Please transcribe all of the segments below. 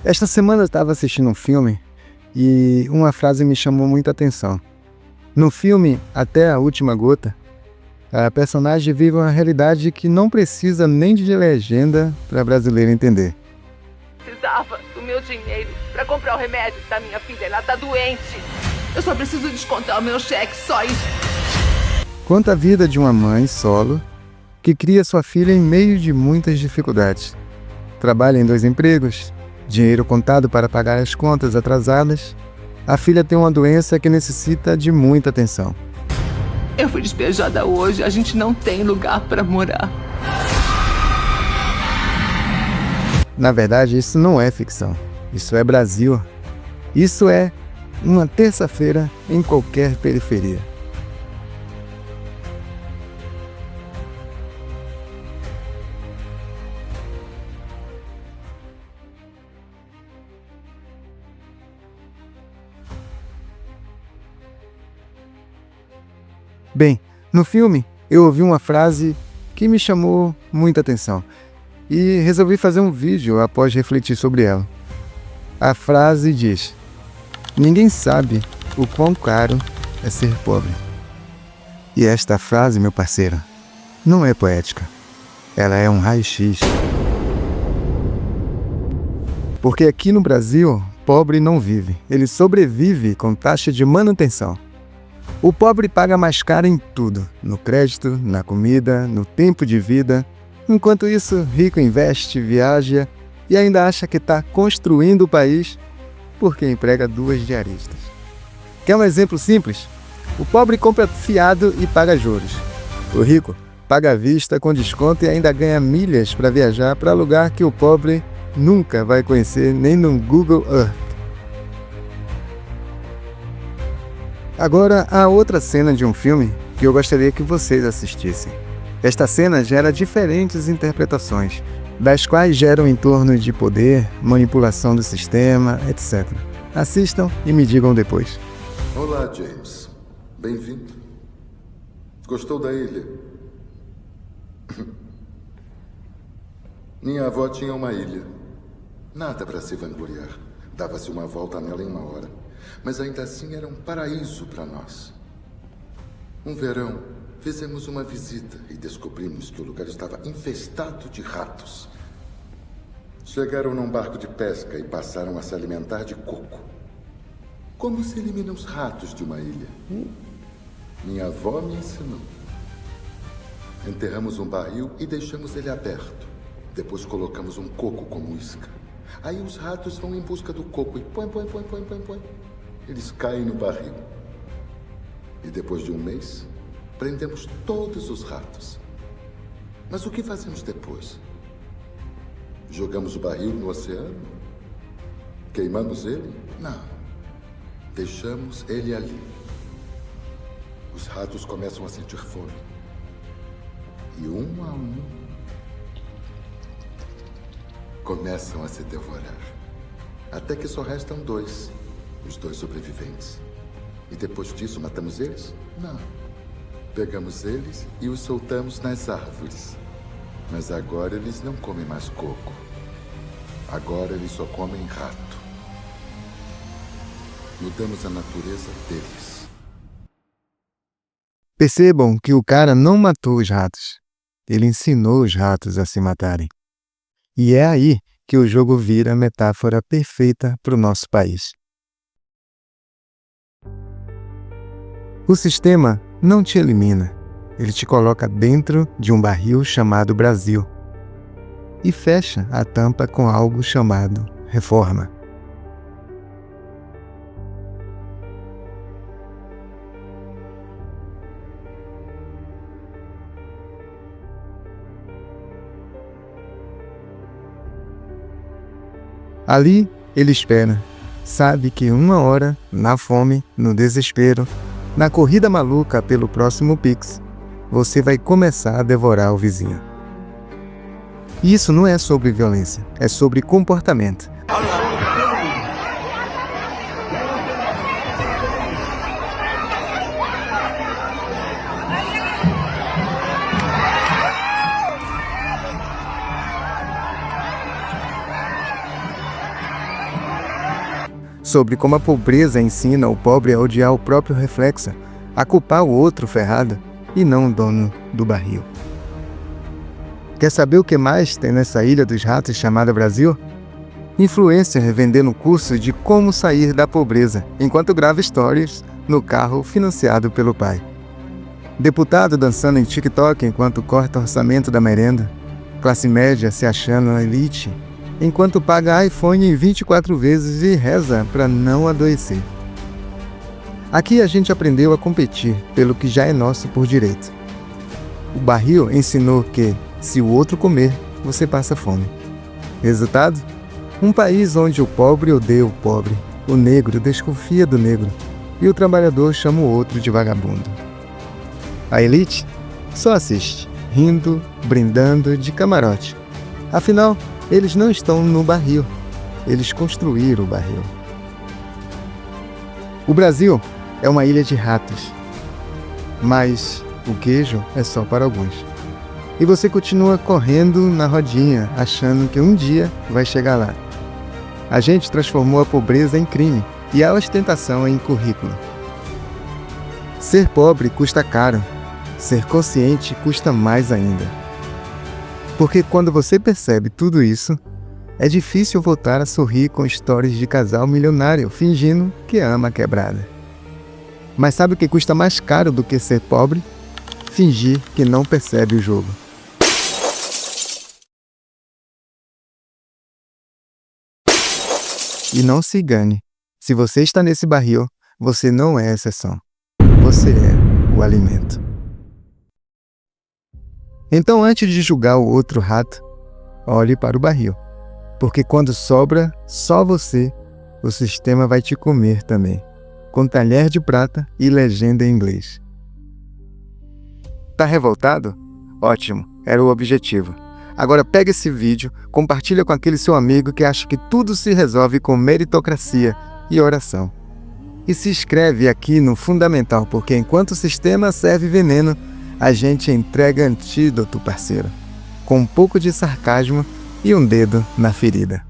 Esta semana eu estava assistindo um filme e uma frase me chamou muita atenção. No filme Até a Última Gota, a personagem vive uma realidade que não precisa nem de legenda para brasileiro entender. Precisava do meu dinheiro para comprar o remédio da minha filha, ela tá doente. Eu só preciso descontar o meu cheque, só isso. Conta a vida de uma mãe solo que cria sua filha em meio de muitas dificuldades. Trabalha em 2 empregos, dinheiro contado para pagar as contas atrasadas. A filha tem uma doença que necessita de muita atenção. Eu fui despejada hoje, a gente não tem lugar para morar. Na verdade, isso não é ficção. Isso é Brasil. Isso é uma terça-feira em qualquer periferia. Bem, no filme eu ouvi uma frase que me chamou muita atenção e resolvi fazer um vídeo após refletir sobre ela. A frase diz: "Ninguém sabe o quão caro é ser pobre." E esta frase, meu parceiro, não é poética. Ela é um raio-x. Porque aqui no Brasil, pobre não vive. Ele sobrevive com taxa de manutenção. O pobre paga mais caro em tudo, no crédito, na comida, no tempo de vida. Enquanto isso, rico investe, viaja e ainda acha que está construindo o país porque emprega 2 diaristas. Quer um exemplo simples? O pobre compra fiado e paga juros. O rico paga à vista com desconto e ainda ganha milhas para viajar para lugar que o pobre nunca vai conhecer nem no Google Earth. Agora, há outra cena de um filme que eu gostaria que vocês assistissem. Esta cena gera diferentes interpretações, das quais geram em torno de poder, manipulação do sistema, etc. Assistam e me digam depois. Olá, James. Bem-vindo. Gostou da ilha? Minha avó tinha uma ilha. Nada para se vangloriar. Dava-se uma volta nela em 1 hora. Mas ainda assim era um paraíso para nós. Um verão, fizemos uma visita e descobrimos que o lugar estava infestado de ratos. Chegaram num barco de pesca e passaram a se alimentar de coco. Como se elimina os ratos de uma ilha? Minha avó me ensinou. Enterramos um barril e deixamos ele aberto. Depois colocamos um coco como isca. Aí os ratos vão em busca do coco e põe. Eles caem no barril. E depois de 1 mês, prendemos todos os ratos. Mas o que fazemos depois? Jogamos o barril no oceano? Queimamos ele? Não. Deixamos ele ali. Os ratos começam a sentir fome. E um a um, começam a se devorar. Até que só restam 2. Os 2 sobreviventes. E depois disso, matamos eles? Não. Pegamos eles e os soltamos nas árvores. Mas agora eles não comem mais coco. Agora eles só comem rato. Mudamos a natureza deles. Percebam que o cara não matou os ratos. Ele ensinou os ratos a se matarem. E é aí que o jogo vira a metáfora perfeita para o nosso país. O sistema não te elimina, ele te coloca dentro de um barril chamado Brasil e fecha a tampa com algo chamado reforma. Ali ele espera, sabe que 1 hora, na fome, no desespero, na corrida maluca pelo próximo Pix, você vai começar a devorar o vizinho. E isso não é sobre violência, é sobre comportamento. sobre como a pobreza ensina o pobre a odiar o próprio reflexo, a culpar o outro ferrado e não o dono do barril. Quer saber o que mais tem nessa ilha dos ratos chamada Brasil? Influencer vendendo curso de como sair da pobreza, enquanto grava stories no carro financiado pelo pai. Deputado dançando em TikTok enquanto corta o orçamento da merenda. Classe média se achando a elite, enquanto paga iPhone em 24 vezes e reza para não adoecer. Aqui a gente aprendeu a competir pelo que já é nosso por direito. O barril ensinou que, se o outro comer, você passa fome. Resultado? Um país onde o pobre odeia o pobre, o negro desconfia do negro e o trabalhador chama o outro de vagabundo. A elite só assiste, rindo, brindando de camarote. Afinal, eles não estão no barril, eles construíram o barril. O Brasil é uma ilha de ratos, mas o queijo é só para alguns. E você continua correndo na rodinha, achando que um dia vai chegar lá. A gente transformou a pobreza em crime e a ostentação em currículo. Ser pobre custa caro, ser consciente custa mais ainda. Porque quando você percebe tudo isso, é difícil voltar a sorrir com histórias de casal milionário fingindo que ama a quebrada. Mas sabe o que custa mais caro do que ser pobre? Fingir que não percebe o jogo. E não se engane, se você está nesse barril, você não é exceção. Você é o alimento. Então, antes de julgar o outro rato, olhe para o barril. Porque quando sobra só você, o sistema vai te comer também, com talher de prata e legenda em inglês. Tá revoltado? Ótimo, era o objetivo. Agora pega esse vídeo, compartilha com aquele seu amigo que acha que tudo se resolve com meritocracia e oração. E se inscreve aqui no Fundamental, porque enquanto o sistema serve veneno, a gente entrega antídoto, parceiro, com um pouco de sarcasmo e um dedo na ferida.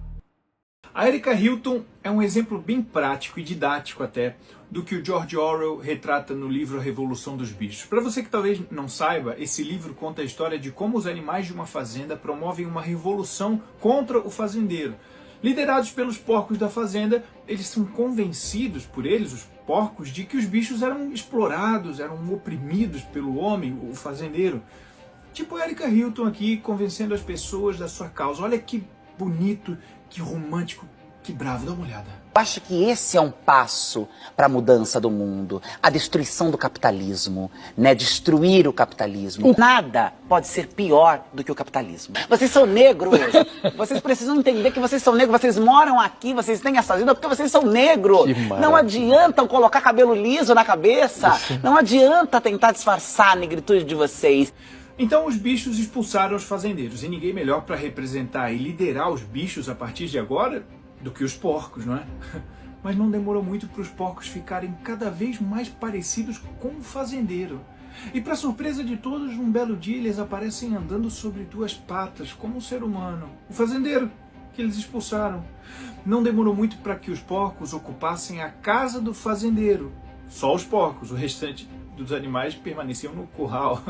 A Erika Hilton é um exemplo bem prático e didático até do que o George Orwell retrata no livro A Revolução dos Bichos. Para você que talvez não saiba, esse livro conta a história de como os animais de uma fazenda promovem uma revolução contra o fazendeiro. Liderados pelos porcos da fazenda, eles são convencidos por eles, os porcos, de que os bichos eram explorados, eram oprimidos pelo homem, o fazendeiro. Tipo a Erika Hilton aqui, convencendo as pessoas da sua causa. Olha que bonito, que romântico, que bravo, dá uma olhada. Eu acho que esse é um passo para a mudança do mundo, a destruição do capitalismo, né? Destruir o capitalismo. Nada pode ser pior do que o capitalismo. Vocês são negros, vocês precisam entender que vocês são negros, vocês moram aqui, vocês têm essa vida porque vocês são negros. Não adianta colocar cabelo liso na cabeça, não adianta tentar disfarçar a negritude de vocês. Então os bichos expulsaram os fazendeiros, e ninguém melhor para representar e liderar os bichos a partir de agora do que os porcos, não é? Mas não demorou muito para os porcos ficarem cada vez mais parecidos com o fazendeiro. E para surpresa de todos, um belo dia eles aparecem andando sobre duas patas, como um ser humano. O fazendeiro, que eles expulsaram. Não demorou muito para que os porcos ocupassem a casa do fazendeiro. Só os porcos, o restante dos animais permaneciam no curral.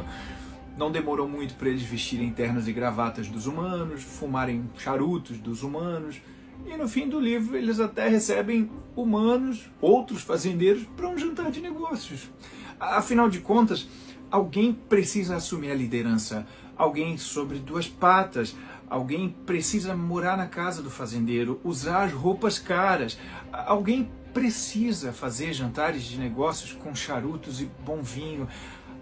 Não demorou muito para eles vestirem ternos e gravatas dos humanos, fumarem charutos dos humanos. E no fim do livro eles até recebem humanos, outros fazendeiros, para um jantar de negócios. Afinal de contas, alguém precisa assumir a liderança, alguém sobre duas patas, alguém precisa morar na casa do fazendeiro, usar as roupas caras, alguém precisa fazer jantares de negócios com charutos e bom vinho,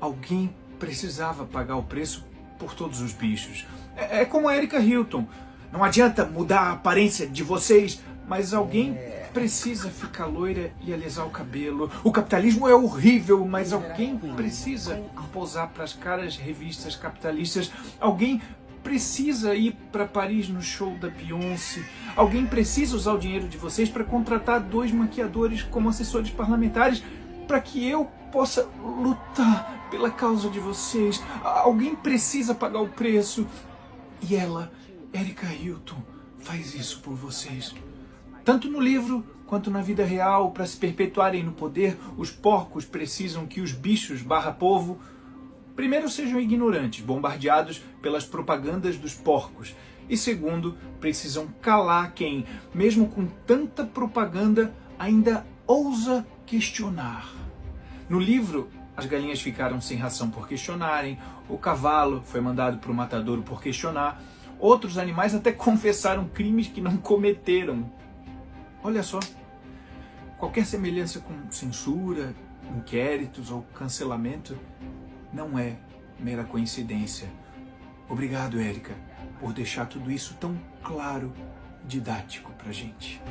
alguém precisava pagar o preço por todos os bichos. É como a Erika Hilton. Não adianta mudar a aparência de vocês, mas alguém precisa ficar loira e alisar o cabelo. O capitalismo é horrível, mas alguém precisa posar para as caras revistas capitalistas. Alguém precisa ir para Paris no show da Beyoncé. Alguém precisa usar o dinheiro de vocês para contratar 2 maquiadores como assessores parlamentares para que eu possa lutar pela causa de vocês. Alguém precisa pagar o preço. E ela, Erika Hilton, faz isso por vocês. Tanto no livro quanto na vida real, para se perpetuarem no poder, os porcos precisam que os bichos / povo primeiro sejam ignorantes, bombardeados pelas propagandas dos porcos, e segundo, precisam calar quem, mesmo com tanta propaganda, ainda ousa questionar. No livro, as galinhas ficaram sem ração por questionarem, o cavalo foi mandado para o matadouro por questionar, outros animais até confessaram crimes que não cometeram. Olha só, qualquer semelhança com censura, inquéritos ou cancelamento não é mera coincidência. Obrigado, Érica, por deixar tudo isso tão claro e didático pra gente.